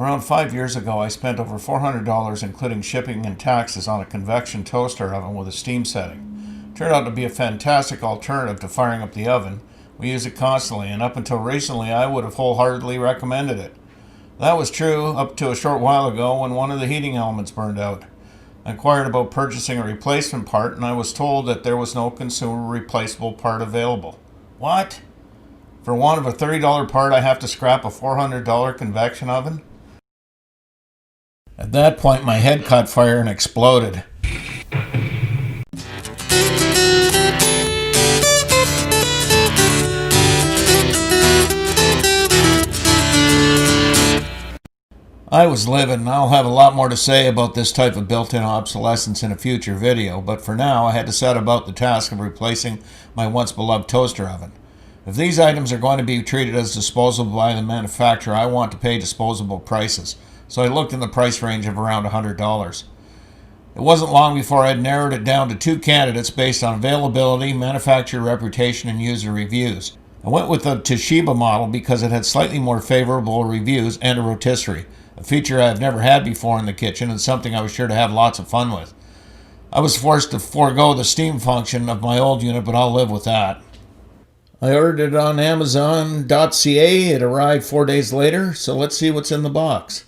Around 5 years ago, I spent over $400 including shipping and taxes on a convection toaster oven with a steam setting. It turned out to be a fantastic alternative to firing up the oven. We use it constantly, and up until recently I would have wholeheartedly recommended it. That was true up to a short while ago when one of the heating elements burned out. I inquired about purchasing a replacement part, and I was told that there was no consumer replaceable part available. What? For want of a $30 part, I have to scrap a $400 convection oven? At that point, my head caught fire and exploded. I was livid, and I'll have a lot more to say about this type of built-in obsolescence in a future video, but for now I had to set about the task of replacing my once-beloved toaster oven. If these items are going to be treated as disposable by the manufacturer, I want to pay disposable prices, so I looked in the price range of around $100. It wasn't long before I'd narrowed it down to two candidates based on availability, manufacturer reputation, and user reviews. I went with the Toshiba model because it had slightly more favorable reviews and a rotisserie, a feature I've never had before in the kitchen and something I was sure to have lots of fun with. I was forced to forego the steam function of my old unit, but I'll live with that. I ordered it on Amazon.ca. It arrived 4 days later, so let's see what's in the box.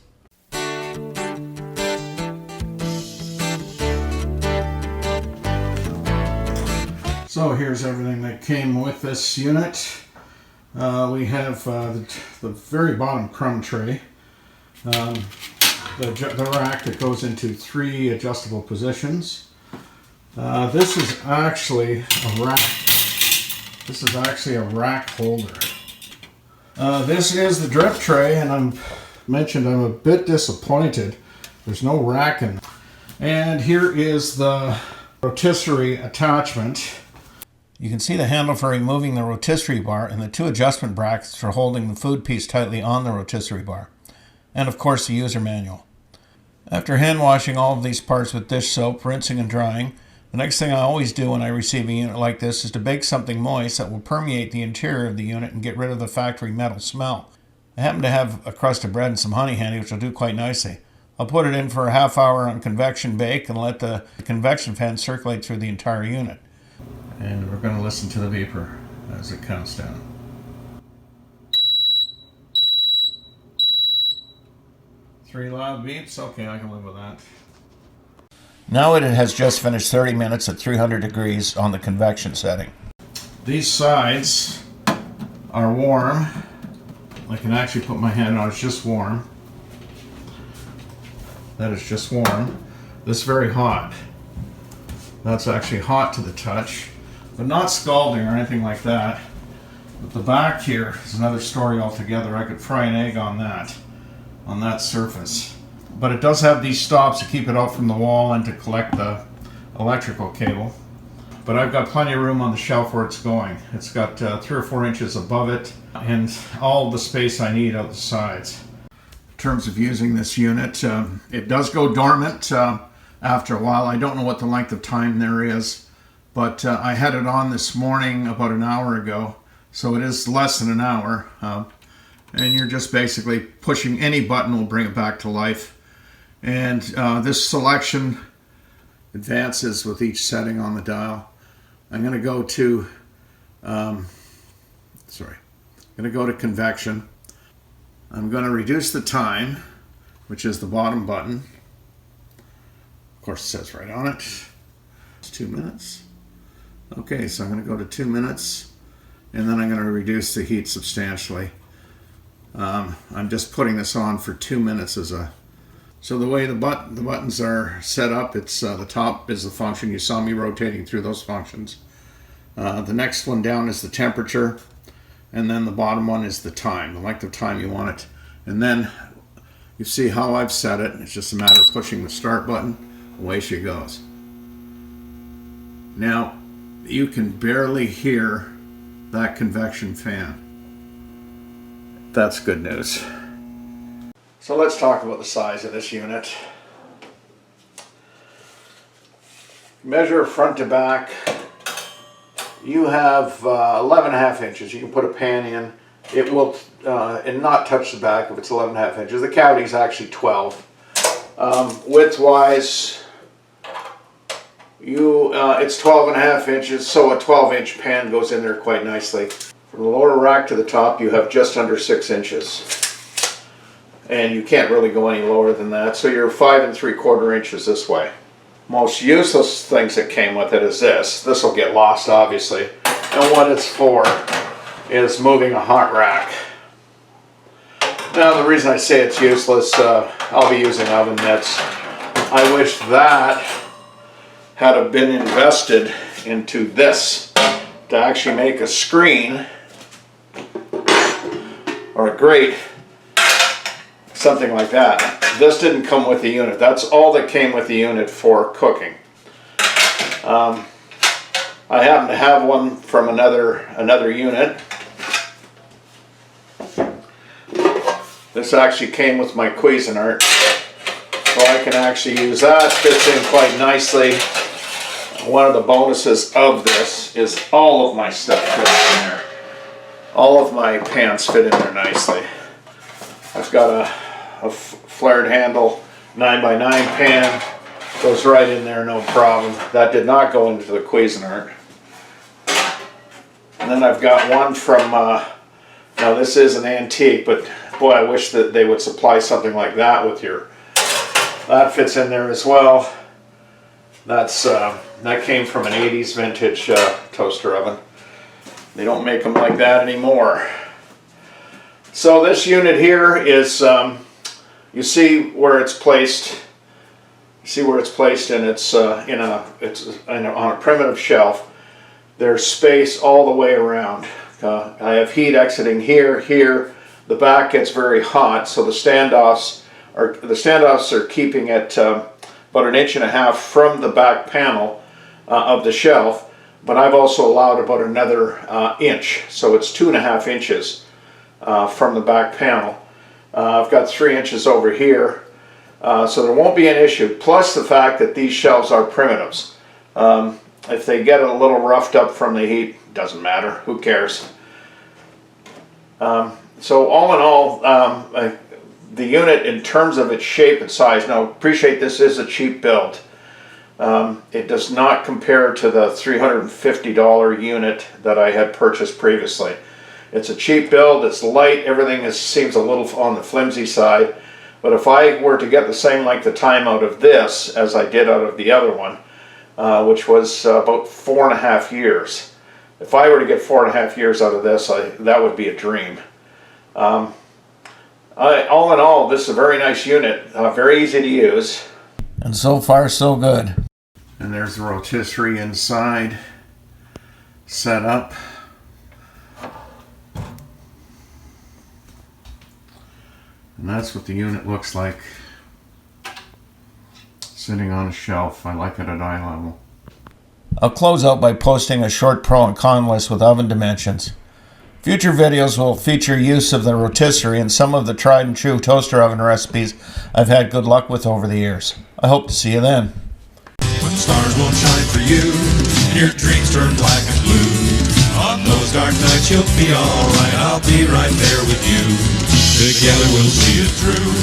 So here's everything that came with this unit. We have the very bottom crumb tray. The rack that goes into 3 adjustable positions. This is actually a rack. This is actually a rack holder. This is the drip tray, and I'm a bit disappointed. There's no rack in. And here is the rotisserie attachment. You can see the handle for removing the rotisserie bar and the 2 adjustment brackets for holding the food piece tightly on the rotisserie bar. And of course the user manual. After hand washing all of these parts with dish soap, rinsing and drying, the next thing I always do when I receive a unit like this is to bake something moist that will permeate the interior of the unit and get rid of the factory metal smell. I happen to have a crust of bread and some honey handy, which will do quite nicely. I'll put it in for a half hour on convection bake and let the convection fan circulate through the entire unit. And we're going to listen to the beeper as it counts down. 3 loud beeps? Okay, I can live with that. Now it has just finished 30 minutes at 300 degrees on the convection setting. These sides are warm. I can actually put my hand on it, it's just warm. That is just warm. This is very hot. That's actually hot to the touch, but not scalding or anything like that. But the back here is another story altogether. I could fry an egg on that surface. But it does have these stops to keep it out from the wall and to collect the electrical cable. But I've got plenty of room on the shelf where it's going. It's got 3 or 4 inches above it and all the space I need out the sides. In terms of using this unit, it does go dormant after a while. I don't know what the length of time there is, but I had it on this morning about an hour ago, so it is less than an hour. And you're just basically pushing any button will bring it back to life. And this selection advances with each setting on the dial. I'm going to go to convection. I'm going to reduce the time, which is the bottom button. Of course, it says right on it. It's 2 minutes. Okay, so I'm going to go to 2 minutes, and then I'm going to reduce the heat substantially. I'm just putting this on for 2 minutes as a... So the way the buttons are set up, it's the top is the function. You saw me rotating through those functions. The next one down is the temperature, and then the bottom one is the time, the length of time you want it. And then you see how I've set it. It's just a matter of pushing the start button. Away she goes. Now you can barely hear that convection fan. That's good news. So let's talk about the size of this unit. Measure front to back. You have 11.5 inches. You can put a pan in it will and not touch the back if it's 11.5 inches. The cavity is actually 12. Width-wise, it's 12.5 inches, so a 12-inch pan goes in there quite nicely. From the lower rack to the top, you have just under 6 inches. And you can't really go any lower than that, so you're 5 3/4 inches this way. Most useless things that came with it is this. This will get lost, obviously. And what it's for is moving a hot rack. Now, the reason I say it's useless, I'll be using oven mitts. I wish that had been invested into this to actually make a screen or a grate, something like that. This didn't come with the unit. That's all that came with the unit for cooking. I happen to have one from another unit. This actually came with my Cuisinart, so I can actually use that. Fits in quite nicely. One of the bonuses of this is all of my stuff fits in there. All of my pans fit in there nicely. I've got a flared handle 9x9 pan. Goes right in there, no problem. That did not go into the Cuisinart. And then I've got one from, now this is an antique, but boy, I wish that they would supply something like that with your, that fits in there as well. That's, that came from an 80s vintage toaster oven. They don't make them like that anymore. So this unit here is, you see where it's placed. See where it's placed, and it's on a primitive shelf. There's space all the way around. I have heat exiting here, here. The back gets very hot, so the standoffs are keeping it about 1.5 inches from the back panel of the shelf. But I've also allowed about another inch, so it's 2.5 inches from the back panel. I've got 3 inches over here. So there won't be an issue, plus the fact that these shelves are primitives. If they get a little roughed up from the heat, doesn't matter, who cares. So all in all, the unit in terms of its shape and size, now appreciate this is a cheap build. It does not compare to the $350 unit that I had purchased previously. It's a cheap build, it's light, everything seems a little on the flimsy side. But if I were to get the same length of time out of this as I did out of the other one, which was about 4.5 years, if I were to get 4.5 years out of this, that would be a dream. All in all, this is a very nice unit, very easy to use. And so far, so good. And there's the rotisserie inside, set up. And that's what the unit looks like, sitting on a shelf. I like it at eye level. I'll close out by posting a short pro and con list with oven dimensions. Future videos will feature use of the rotisserie and some of the tried and true toaster oven recipes I've had good luck with over the years. I hope to see you then. When the stars won't shine for you, and your dreams turn black and blue, on those dark nights you'll be alright, I'll be right there with you. Together we'll see it through.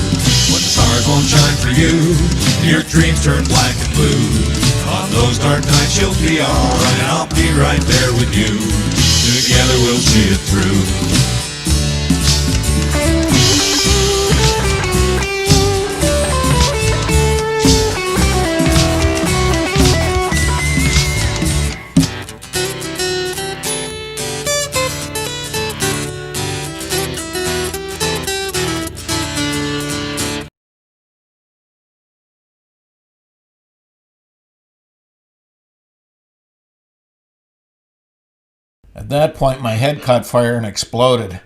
When the stars won't shine for you, and your dreams turn black and blue, on those dark nights you'll be alright, I'll be right there with you. Together we'll see it through. At that point, my head caught fire and exploded.